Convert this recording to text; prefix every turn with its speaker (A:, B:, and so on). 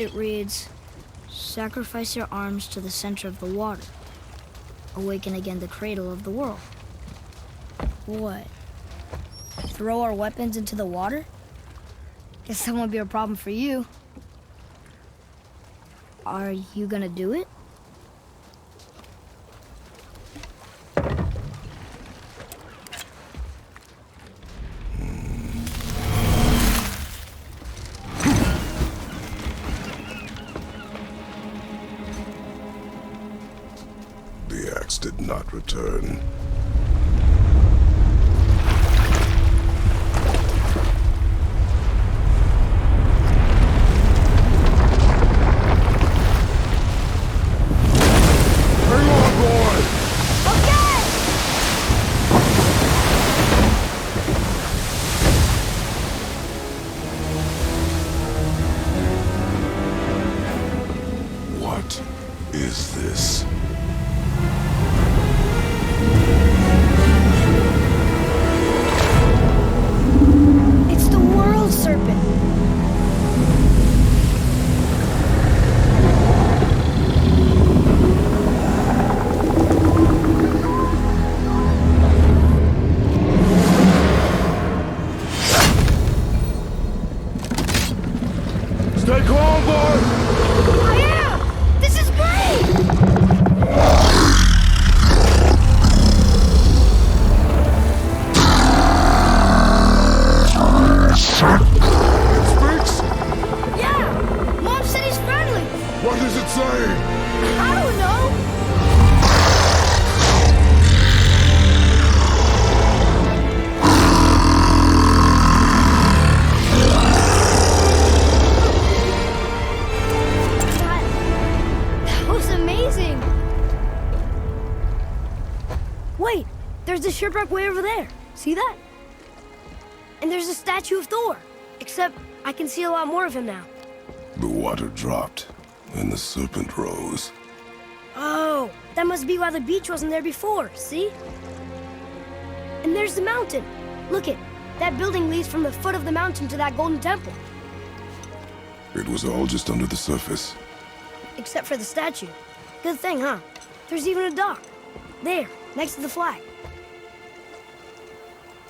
A: It reads, "Sacrifice your arms to the center of the water. Awaken again the cradle of the world." What? Throw our weapons into the water? Guess that won't be a problem for you. Are you gonna do it?
B: The axe did not return. What is this?
A: It's the world, Serpent.
B: Stay calm, boy!
A: I am! This is great!
B: It speaks?
A: Yeah! Mom said he's friendly!
B: What does it say?
A: I don't know! That was amazing! Wait! There's a shipwreck way over there. See that? And there's a statue of Thor. Except I can see a lot more of him now.
B: The water dropped, and the serpent rose.
A: Oh, that must be why the beach wasn't there before, see? And there's the mountain. Look it, that building leads from the foot of the mountain to that golden temple.
B: It was all just under the surface.
A: Except for the statue. Good thing, huh? There's even a dock. There, next to the flag.